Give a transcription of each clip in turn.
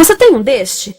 Você tem um deste?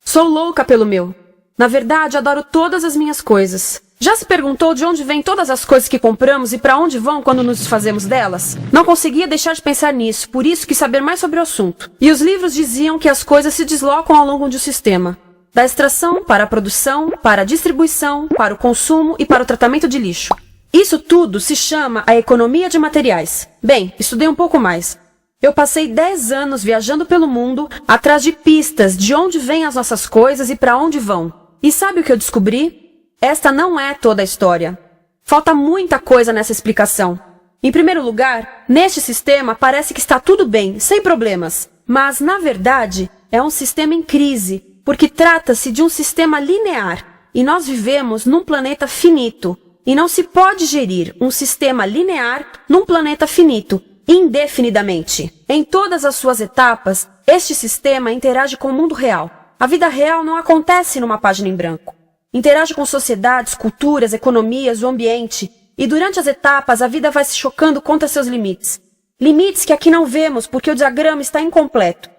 Sou louca pelo meu. Na verdade, adoro todas as minhas coisas. Já se perguntou de onde vêm todas as coisas que compramos e para onde vão quando nos desfazemos delas? Não conseguia deixar de pensar nisso, por isso quis saber mais sobre o assunto. E os livros diziam que as coisas se deslocam ao longo de um sistema. Da extração, para a produção, para a distribuição, para o consumo e para o tratamento de lixo. Isso tudo se chama a economia de materiais. Bem, estudei um pouco mais. Eu passei 10 anos viajando pelo mundo, atrás de pistas de onde vêm as nossas coisas e para onde vão. E sabe o que eu descobri? Esta não é toda a história. Falta muita coisa nessa explicação. Em primeiro lugar, neste sistema parece que está tudo bem, sem problemas. Mas, na verdade, é um sistema em crise, porque trata-se de um sistema linear. E nós vivemos num planeta finito. E não se pode gerir um sistema linear num planeta finito, indefinidamente. Em todas as suas etapas, este sistema interage com o mundo real. A vida real não acontece numa página em branco. Interage com sociedades, culturas, economias, o ambiente. E durante as etapas, a vida vai se chocando contra seus limites. Limites que aqui não vemos porque o diagrama está incompleto.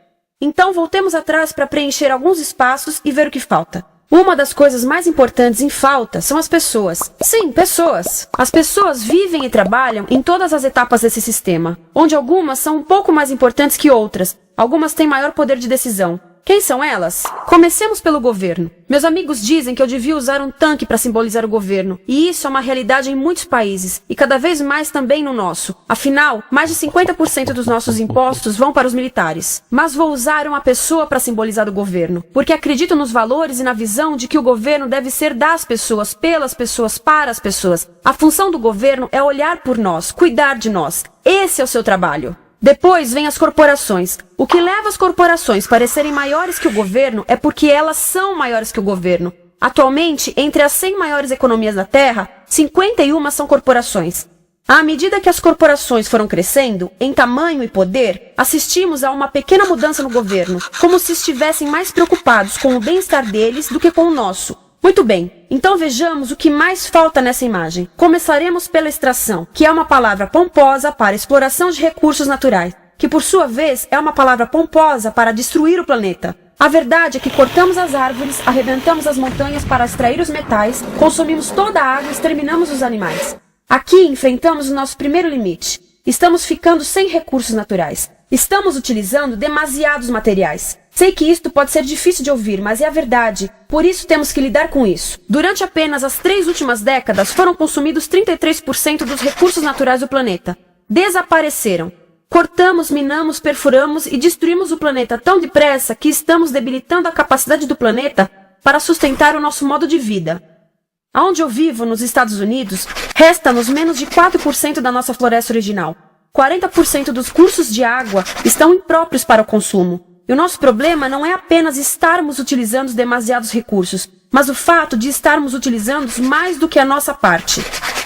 Então, voltemos atrás para preencher alguns espaços e ver o que falta. Uma das coisas mais importantes em falta são as pessoas. Sim, pessoas. As pessoas vivem e trabalham em todas as etapas desse sistema, onde algumas são um pouco mais importantes que outras. Algumas têm maior poder de decisão. Quem são elas? Comecemos pelo governo. Meus amigos dizem que eu devia usar um tanque para simbolizar o governo, e isso é uma realidade em muitos países, e cada vez mais também no nosso. Afinal, mais de 50% dos nossos impostos vão para os militares. Mas vou usar uma pessoa para simbolizar o governo, porque acredito nos valores e na visão de que o governo deve ser das pessoas, pelas pessoas, para as pessoas. A função do governo é olhar por nós, cuidar de nós. Esse é o seu trabalho. Depois vem as corporações. O que leva as corporações a parecerem maiores que o governo é porque elas são maiores que o governo. Atualmente, entre as 100 maiores economias da Terra, 51 são corporações. À medida que as corporações foram crescendo, em tamanho e poder, assistimos a uma pequena mudança no governo, como se estivessem mais preocupados com o bem-estar deles do que com o nosso. Muito bem, então vejamos o que mais falta nessa imagem. Começaremos pela extração, que é uma palavra pomposa para exploração de recursos naturais, que por sua vez é uma palavra pomposa para destruir o planeta. A verdade é que cortamos as árvores, arrebentamos as montanhas para extrair os metais, consumimos toda a água e exterminamos os animais. Aqui enfrentamos o nosso primeiro limite. Estamos ficando sem recursos naturais. Estamos utilizando demasiados materiais. Sei que isto pode ser difícil de ouvir, mas é a verdade. Por isso temos que lidar com isso. Durante apenas as 3 últimas décadas, foram consumidos 33% dos recursos naturais do planeta. Desapareceram. Cortamos, minamos, perfuramos e destruímos o planeta tão depressa que estamos debilitando a capacidade do planeta para sustentar o nosso modo de vida. Aonde eu vivo, nos Estados Unidos, resta-nos menos de 4% da nossa floresta original. 40% dos cursos de água estão impróprios para o consumo. E o nosso problema não é apenas estarmos utilizando demasiados recursos, mas o fato de estarmos utilizando mais do que a nossa parte.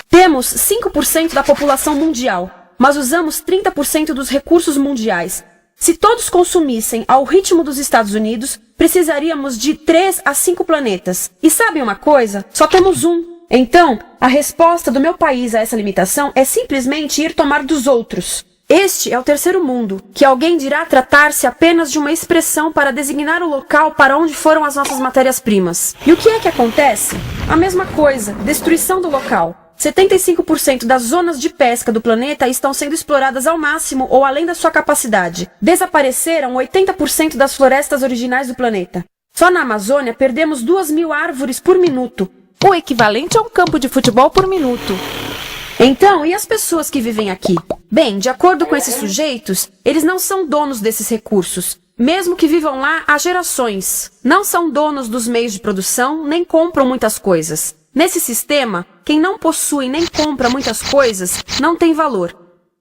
Temos 5% da população mundial, mas usamos 30% dos recursos mundiais. Se todos consumissem ao ritmo dos Estados Unidos, precisaríamos de 3 a 5 planetas. E sabem uma coisa? Só temos um. Então, a resposta do meu país a essa limitação é simplesmente ir tomar dos outros. Este é o terceiro mundo, que alguém dirá tratar-se apenas de uma expressão para designar o local para onde foram as nossas matérias-primas. E o que é que acontece? A mesma coisa, destruição do local. 75% das zonas de pesca do planeta estão sendo exploradas ao máximo ou além da sua capacidade. Desapareceram 80% das florestas originais do planeta. Só na Amazônia perdemos 2.000 árvores por minuto, o equivalente a um campo de futebol por minuto. Então, e as pessoas que vivem aqui? Bem, de acordo com esses sujeitos, eles não são donos desses recursos, mesmo que vivam lá há gerações. Não são donos dos meios de produção, nem compram muitas coisas. Nesse sistema, quem não possui nem compra muitas coisas não tem valor.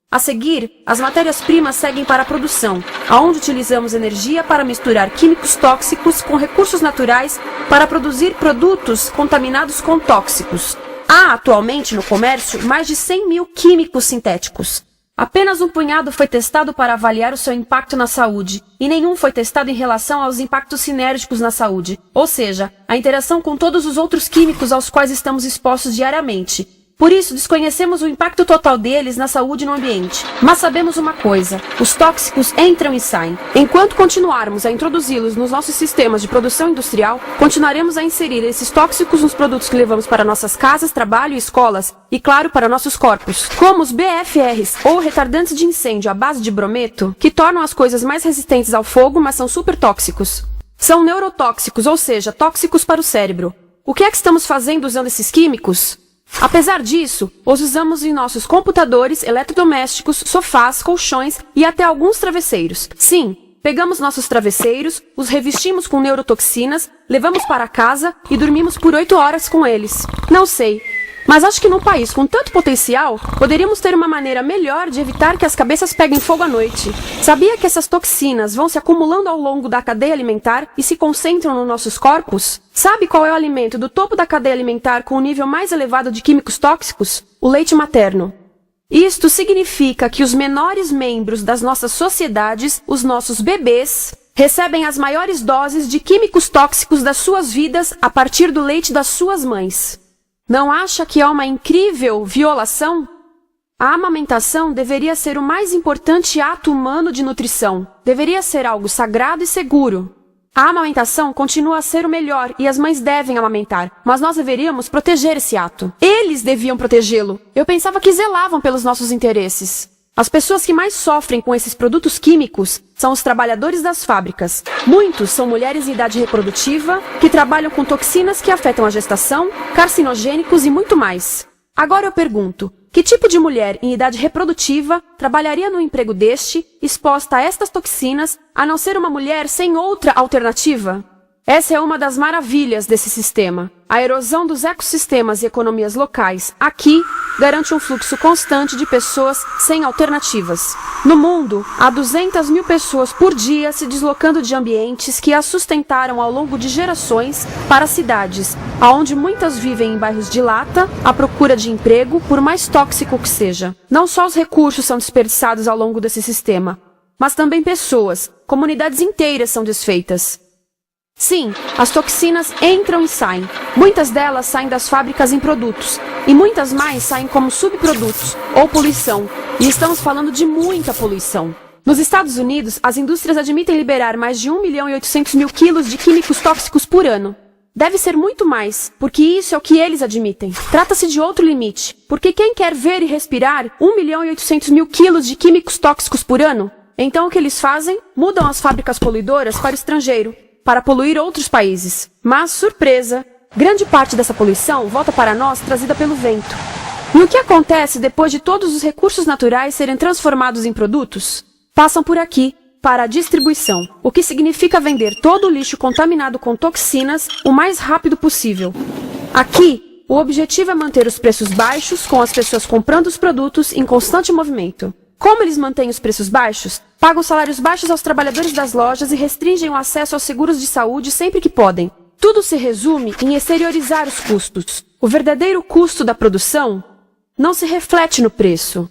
A seguir, as matérias-primas seguem para a produção, aonde utilizamos energia para misturar químicos tóxicos com recursos naturais para produzir produtos contaminados com tóxicos. Há atualmente no comércio mais de 100.000 químicos sintéticos. Apenas um punhado foi testado para avaliar o seu impacto na saúde, e nenhum foi testado em relação aos impactos sinérgicos na saúde, ou seja, a interação com todos os outros químicos aos quais estamos expostos diariamente. Por isso, desconhecemos o impacto total deles na saúde e no ambiente. Mas sabemos uma coisa: os tóxicos entram e saem. Enquanto continuarmos a introduzi-los nos nossos sistemas de produção industrial, continuaremos a inserir esses tóxicos nos produtos que levamos para nossas casas, trabalho e escolas, e claro, para nossos corpos. Como os BFRs, ou retardantes de incêndio à base de brometo, que tornam as coisas mais resistentes ao fogo, mas são super tóxicos. São neurotóxicos, ou seja, tóxicos para o cérebro. O que é que estamos fazendo usando esses químicos? Apesar disso, os usamos em nossos computadores, eletrodomésticos, sofás, colchões e até alguns travesseiros. Sim, pegamos nossos travesseiros, os revestimos com neurotoxinas, levamos para casa e dormimos por 8 horas com eles. Não sei, mas acho que num país com tanto potencial, poderíamos ter uma maneira melhor de evitar que as cabeças peguem fogo à noite. Sabia que essas toxinas vão se acumulando ao longo da cadeia alimentar e se concentram nos nossos corpos? Sabe qual é o alimento do topo da cadeia alimentar com o nível mais elevado de químicos tóxicos? O leite materno. Isto significa que os menores membros das nossas sociedades, os nossos bebês, recebem as maiores doses de químicos tóxicos das suas vidas a partir do leite das suas mães. Não acha que é uma incrível violação? A amamentação deveria ser o mais importante ato humano de nutrição. Deveria ser algo sagrado e seguro. A amamentação continua a ser o melhor e as mães devem amamentar, mas nós deveríamos proteger esse ato. Eles deviam protegê-lo. Eu pensava que zelavam pelos nossos interesses. As pessoas que mais sofrem com esses produtos químicos são os trabalhadores das fábricas. Muitos são mulheres em idade reprodutiva, que trabalham com toxinas que afetam a gestação, carcinogênicos e muito mais. Agora eu pergunto, que tipo de mulher em idade reprodutiva trabalharia num emprego deste, exposta a estas toxinas, a não ser uma mulher sem outra alternativa? Essa é uma das maravilhas desse sistema. A erosão dos ecossistemas e economias locais, aqui, garante um fluxo constante de pessoas sem alternativas. No mundo, há 200 mil pessoas por dia se deslocando de ambientes que as sustentaram ao longo de gerações para cidades, onde muitas vivem em bairros de lata, à procura de emprego, por mais tóxico que seja. Não só os recursos são desperdiçados ao longo desse sistema, mas também pessoas, comunidades inteiras são desfeitas. Sim, as toxinas entram e saem. Muitas delas saem das fábricas em produtos, e muitas mais saem como subprodutos, ou poluição. E estamos falando de muita poluição. Nos Estados Unidos, as indústrias admitem liberar mais de 1.800.000 quilos de químicos tóxicos por ano. Deve ser muito mais, porque isso é o que eles admitem. Trata-se de outro limite, porque quem quer ver e respirar 1.800.000 quilos de químicos tóxicos por ano? Então o que eles fazem? Mudam as fábricas poluidoras para o estrangeiro, para poluir outros países. Mas, surpresa, grande parte dessa poluição volta para nós trazida pelo vento. E o que acontece depois de todos os recursos naturais serem transformados em produtos? Passam por aqui, para a distribuição, o que significa vender todo o lixo contaminado com toxinas o mais rápido possível. Aqui, o objetivo é manter os preços baixos, com as pessoas comprando os produtos em constante movimento. Como eles mantêm os preços baixos? Pagam salários baixos aos trabalhadores das lojas e restringem o acesso aos seguros de saúde sempre que podem. Tudo se resume em exteriorizar os custos. O verdadeiro custo da produção não se reflete no preço.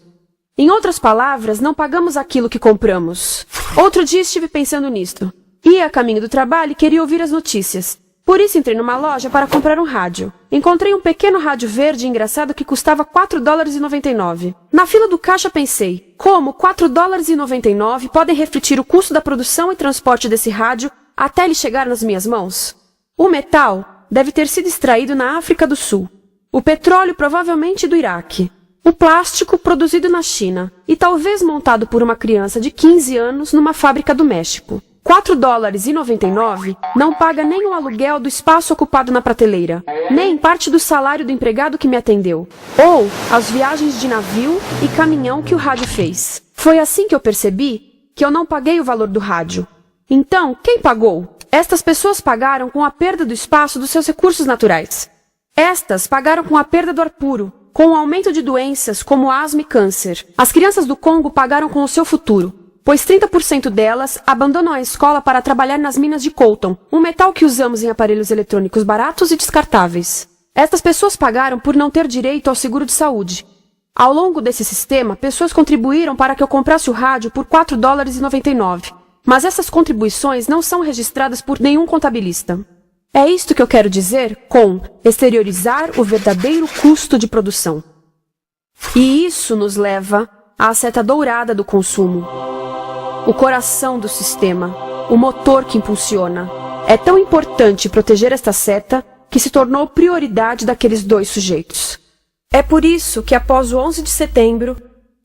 Em outras palavras, não pagamos aquilo que compramos. Outro dia estive pensando nisto. Ia a caminho do trabalho e queria ouvir as notícias. Por isso entrei numa loja para comprar um rádio. Encontrei um pequeno rádio verde engraçado que custava $4,99. Na fila do caixa pensei, como $4,99 podem refletir o custo da produção e transporte desse rádio até ele chegar nas minhas mãos? O metal deve ter sido extraído na África do Sul. O petróleo provavelmente do Iraque. O plástico produzido na China e talvez montado por uma criança de 15 anos numa fábrica do México. $4,99 não paga nem o aluguel do espaço ocupado na prateleira, nem parte do salário do empregado que me atendeu, ou as viagens de navio e caminhão que o rádio fez. Foi assim que eu percebi que eu não paguei o valor do rádio. Então, quem pagou? Estas pessoas pagaram com a perda do espaço dos seus recursos naturais. Estas pagaram com a perda do ar puro, com o aumento de doenças como asma e câncer. As crianças do Congo pagaram com o seu futuro, pois 30% delas abandonam a escola para trabalhar nas minas de coltan, um metal que usamos em aparelhos eletrônicos baratos e descartáveis. Estas pessoas pagaram por não ter direito ao seguro de saúde. Ao longo desse sistema, pessoas contribuíram para que eu comprasse o rádio por $4,99. Mas essas contribuições não são registradas por nenhum contabilista. É isto que eu quero dizer com exteriorizar o verdadeiro custo de produção. E isso nos leva à seta dourada do consumo. O coração do sistema, o motor que impulsiona. É tão importante proteger esta seta que se tornou prioridade daqueles dois sujeitos. É por isso que após o 11 de setembro,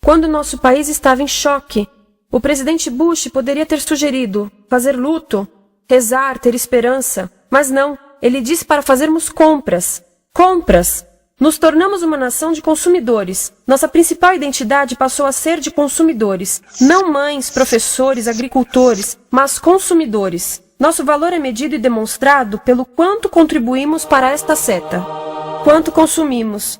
quando nosso país estava em choque, o presidente Bush poderia ter sugerido fazer luto, rezar, ter esperança, mas não, ele disse para fazermos compras. Compras! Nos tornamos uma nação de consumidores. Nossa principal identidade passou a ser de consumidores. Não mães, professores, agricultores, mas consumidores. Nosso valor é medido e demonstrado pelo quanto contribuímos para esta seta. Quanto consumimos.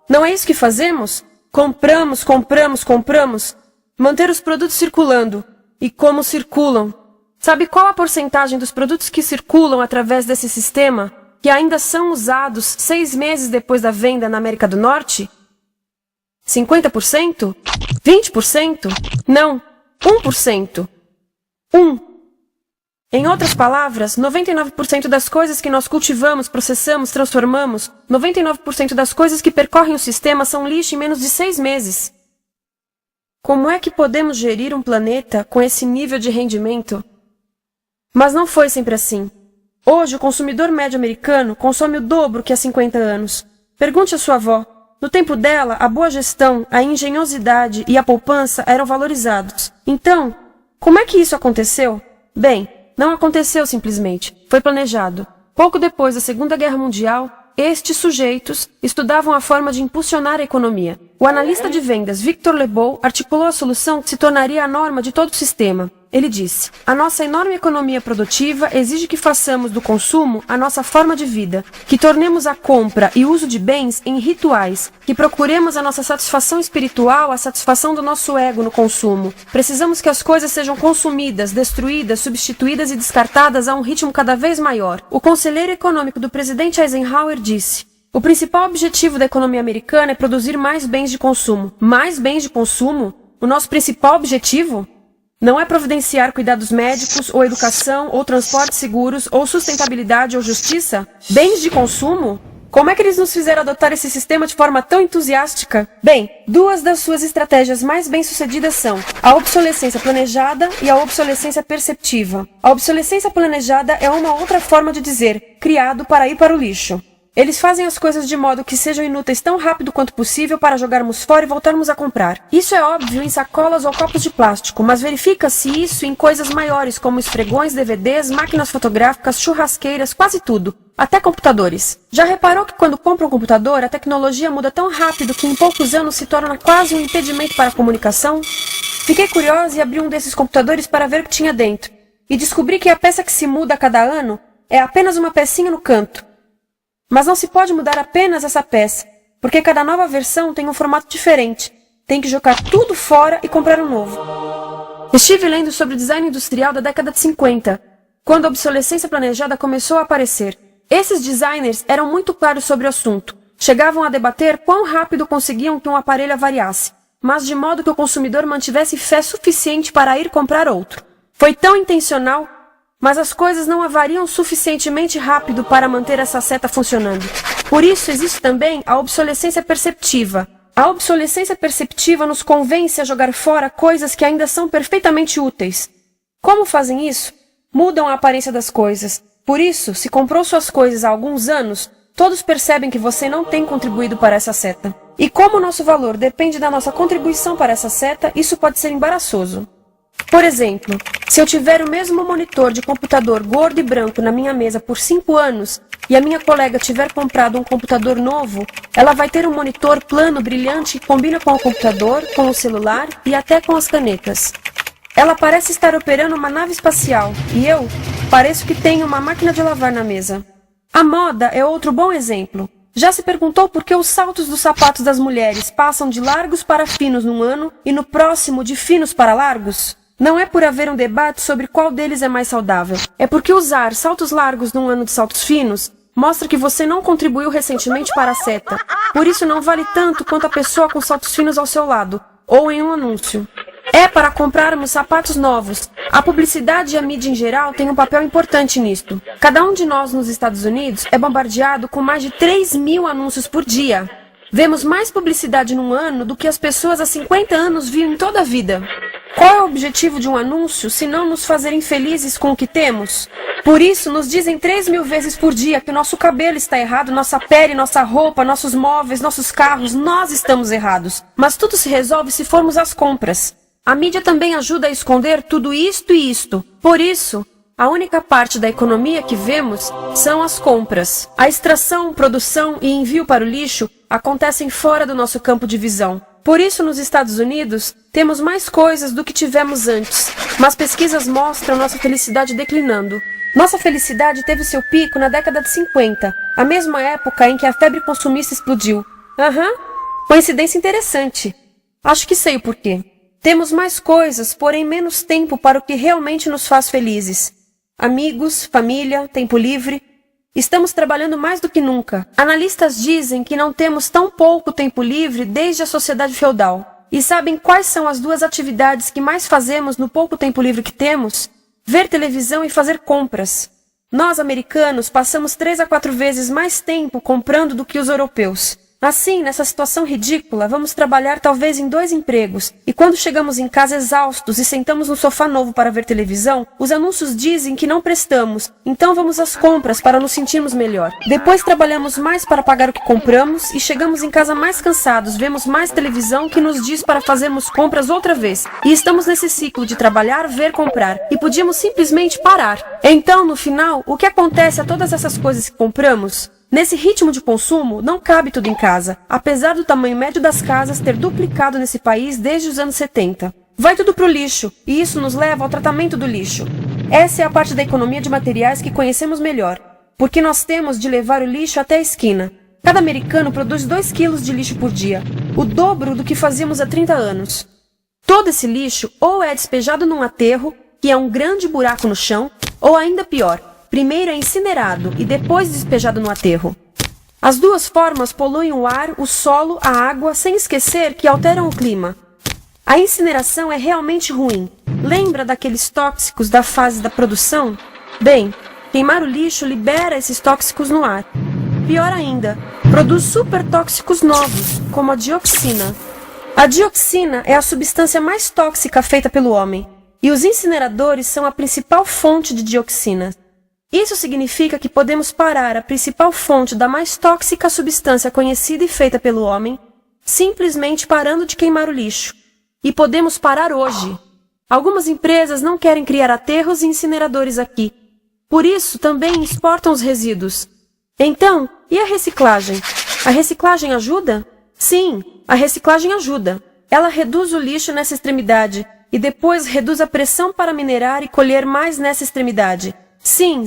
Não é isso que fazemos? Compramos, compramos, compramos. Manter os produtos circulando. E como circulam? Sabe qual a porcentagem dos produtos que circulam através desse sistema que ainda são usados 6 meses depois da venda na América do Norte? 50%? 20%? Não, 1%. 1. Em outras palavras, 99% das coisas que nós cultivamos, processamos, transformamos, 99% das coisas que percorrem o sistema são lixo em menos de 6 meses. Como é que podemos gerir um planeta com esse nível de rendimento? Mas não foi sempre assim. Hoje, o consumidor médio americano consome o dobro que há 50 anos. Pergunte à sua avó. No tempo dela, a boa gestão, a engenhosidade e a poupança eram valorizados. Então, como é que isso aconteceu? Bem, não aconteceu simplesmente. Foi planejado. Pouco depois da Segunda Guerra Mundial, estes sujeitos estudavam a forma de impulsionar a economia. O analista de vendas Victor Lebow articulou a solução que se tornaria a norma de todo o sistema. Ele disse: a nossa enorme economia produtiva exige que façamos do consumo a nossa forma de vida, que tornemos a compra e uso de bens em rituais, que procuremos a nossa satisfação espiritual, a satisfação do nosso ego no consumo. Precisamos que as coisas sejam consumidas, destruídas, substituídas e descartadas a um ritmo cada vez maior. O conselheiro econômico do presidente Eisenhower disse: o principal objetivo da economia americana é produzir mais bens de consumo. Mais bens de consumo? O nosso principal objetivo? Não é providenciar cuidados médicos, ou educação, ou transportes seguros, ou sustentabilidade, ou justiça? Bens de consumo? Como é que eles nos fizeram adotar esse sistema de forma tão entusiástica? Bem, 2 das suas estratégias mais bem-sucedidas são a obsolescência planejada e a obsolescência perceptiva. A obsolescência planejada é uma outra forma de dizer criado para ir para o lixo. Eles fazem as coisas de modo que sejam inúteis tão rápido quanto possível para jogarmos fora e voltarmos a comprar. Isso é óbvio em sacolas ou copos de plástico, mas verifica-se isso em coisas maiores como esfregões, DVDs, máquinas fotográficas, churrasqueiras, quase tudo. Até computadores. Já reparou que quando compra um computador, a tecnologia muda tão rápido que em poucos anos se torna quase um impedimento para a comunicação? Fiquei curiosa e abri um desses computadores para ver o que tinha dentro. E descobri que a peça que se muda a cada ano é apenas uma pecinha no canto. Mas não se pode mudar apenas essa peça, porque cada nova versão tem um formato diferente. Tem que jogar tudo fora e comprar um novo. Estive lendo sobre o design industrial da década de 50, quando a obsolescência planejada começou a aparecer. Esses designers eram muito claros sobre o assunto. Chegavam a debater quão rápido conseguiam que um aparelho avariasse, mas de modo que o consumidor mantivesse fé suficiente para ir comprar outro. Foi tão intencional, mas as coisas não avariam suficientemente rápido para manter essa seta funcionando. Por isso existe também a obsolescência perceptiva. A obsolescência perceptiva nos convence a jogar fora coisas que ainda são perfeitamente úteis. Como fazem isso? Mudam a aparência das coisas. Por isso, se comprou suas coisas há alguns anos, todos percebem que você não tem contribuído para essa seta. E como o nosso valor depende da nossa contribuição para essa seta, isso pode ser embaraçoso. Por exemplo, se eu tiver o mesmo monitor de computador gordo e branco na minha mesa por 5 anos e a minha colega tiver comprado um computador novo, ela vai ter um monitor plano brilhante que combina com o computador, com o celular e até com as canetas. Ela parece estar operando uma nave espacial e eu pareço que tenho uma máquina de lavar na mesa. A moda é outro bom exemplo. Já se perguntou por que os saltos dos sapatos das mulheres passam de largos para finos num ano e no próximo de finos para largos? Não é por haver um debate sobre qual deles é mais saudável. É porque usar saltos largos num ano de saltos finos mostra que você não contribuiu recentemente para a seta. Por isso não vale tanto quanto a pessoa com saltos finos ao seu lado, ou em um anúncio. É para comprarmos sapatos novos. A publicidade e a mídia em geral têm um papel importante nisto. Cada um de nós nos Estados Unidos é bombardeado com mais de 3.000 anúncios por dia. Vemos mais publicidade num ano do que as pessoas há 50 anos viam em toda a vida. Qual é o objetivo de um anúncio se não nos fazer infelizes com o que temos? Por isso, nos dizem 3.000 vezes por dia que nosso cabelo está errado, nossa pele, nossa roupa, nossos móveis, nossos carros, nós estamos errados. Mas tudo se resolve se formos às compras. A mídia também ajuda a esconder tudo isto e isto. Por isso, a única parte da economia que vemos são as compras. A extração, produção e envio para o lixo acontecem fora do nosso campo de visão. Por isso, nos Estados Unidos, temos mais coisas do que tivemos antes, mas pesquisas mostram nossa felicidade declinando. Nossa felicidade teve seu pico na década de 50, a mesma época em que a febre consumista explodiu. Coincidência interessante. Acho que sei o porquê. Temos mais coisas, porém menos tempo para o que realmente nos faz felizes. Amigos, família, tempo livre. Estamos trabalhando mais do que nunca. Analistas dizem que não temos tão pouco tempo livre desde a sociedade feudal. E sabem quais são as duas atividades que mais fazemos no pouco tempo livre que temos? Ver televisão e fazer compras. Nós, americanos, passamos 3 a 4 vezes mais tempo comprando do que os europeus. Assim, nessa situação ridícula, vamos trabalhar talvez em 2 empregos, e quando chegamos em casa exaustos e sentamos no sofá novo para ver televisão, os anúncios dizem que não prestamos, então vamos às compras para nos sentirmos melhor. Depois trabalhamos mais para pagar o que compramos, e chegamos em casa mais cansados, vemos mais televisão que nos diz para fazermos compras outra vez, e estamos nesse ciclo de trabalhar, ver, comprar, e podíamos simplesmente parar. Então, no final, o que acontece a todas essas coisas que compramos? Nesse ritmo de consumo, não cabe tudo em casa, apesar do tamanho médio das casas ter duplicado nesse país desde os anos 70. Vai tudo pro lixo, e isso nos leva ao tratamento do lixo. Essa é a parte da economia de materiais que conhecemos melhor, porque nós temos de levar o lixo até a esquina. Cada americano produz 2 quilos de lixo por dia, o dobro do que fazíamos há 30 anos. Todo esse lixo ou é despejado num aterro, que é um grande buraco no chão, ou ainda pior, primeiro é incinerado e depois despejado no aterro. As duas formas poluem o ar, o solo, a água, sem esquecer que alteram o clima. A incineração é realmente ruim. Lembra daqueles tóxicos da fase da produção? Bem, queimar o lixo libera esses tóxicos no ar. Pior ainda, produz supertóxicos novos, como a dioxina. A dioxina é a substância mais tóxica feita pelo homem, e os incineradores são a principal fonte de dioxina. Isso significa que podemos parar a principal fonte da mais tóxica substância conhecida e feita pelo homem, simplesmente parando de queimar o lixo. E podemos parar hoje. Algumas empresas não querem criar aterros e incineradores aqui. Por isso, também exportam os resíduos. Então, e a reciclagem? A reciclagem ajuda? Sim, a reciclagem ajuda. Ela reduz o lixo nessa extremidade e depois reduz a pressão para minerar e colher mais nessa extremidade. Sim,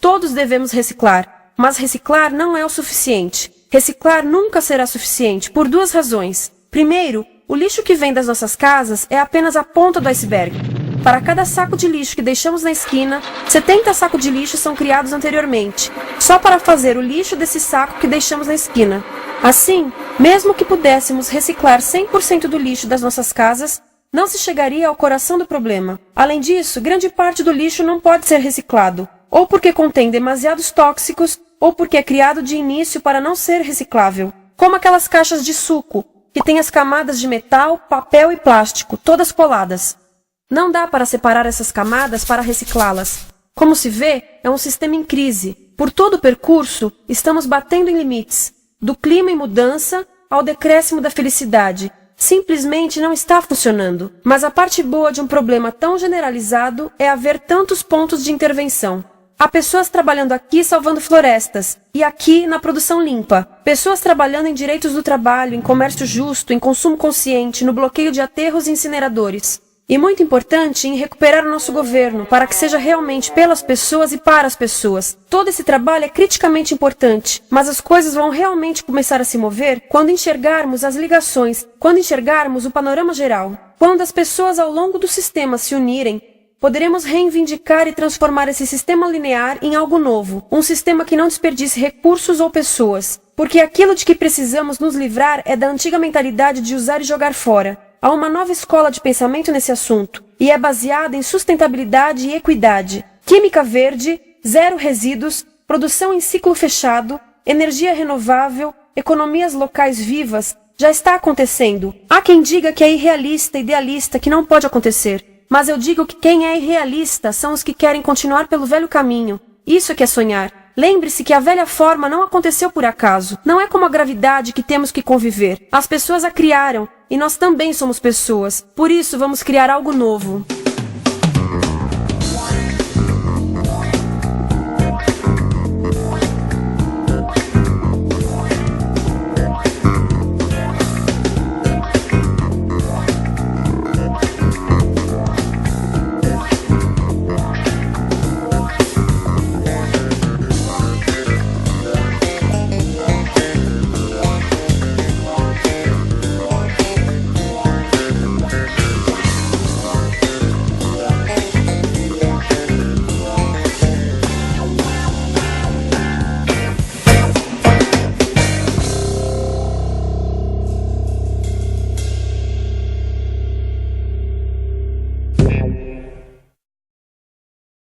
todos devemos reciclar, mas reciclar não é o suficiente. Reciclar nunca será suficiente, por 2 razões. Primeiro, o lixo que vem das nossas casas é apenas a ponta do iceberg. Para cada saco de lixo que deixamos na esquina, 70 sacos de lixo são criados anteriormente, só para fazer o lixo desse saco que deixamos na esquina. Assim, mesmo que pudéssemos reciclar 100% do lixo das nossas casas, não se chegaria ao coração do problema. Além disso, grande parte do lixo não pode ser reciclado, ou porque contém demasiados tóxicos, ou porque é criado de início para não ser reciclável. Como aquelas caixas de suco, que têm as camadas de metal, papel e plástico, todas coladas. Não dá para separar essas camadas para reciclá-las. Como se vê, é um sistema em crise. Por todo o percurso, estamos batendo em limites, do clima em mudança ao decréscimo da felicidade. Simplesmente não está funcionando. Mas a parte boa de um problema tão generalizado é haver tantos pontos de intervenção. Há pessoas trabalhando aqui salvando florestas, e aqui na produção limpa. Pessoas trabalhando em direitos do trabalho, em comércio justo, em consumo consciente, no bloqueio de aterros e incineradores. E muito importante em recuperar o nosso governo, para que seja realmente pelas pessoas e para as pessoas. Todo esse trabalho é criticamente importante, mas as coisas vão realmente começar a se mover quando enxergarmos as ligações, quando enxergarmos o panorama geral. Quando as pessoas ao longo do sistema se unirem, poderemos reivindicar e transformar esse sistema linear em algo novo, um sistema que não desperdice recursos ou pessoas, porque aquilo de que precisamos nos livrar é da antiga mentalidade de usar e jogar fora. Há uma nova escola de pensamento nesse assunto, e é baseada em sustentabilidade e equidade, química verde, 0 resíduos, produção em ciclo fechado, energia renovável, economias locais vivas, já está acontecendo. Há quem diga que é irrealista, idealista, que não pode acontecer. Mas eu digo que quem é irrealista são os que querem continuar pelo velho caminho. Isso é que é sonhar. Lembre-se que a velha forma não aconteceu por acaso. Não é como a gravidade que temos que conviver. As pessoas a criaram, e nós também somos pessoas. Por isso vamos criar algo novo.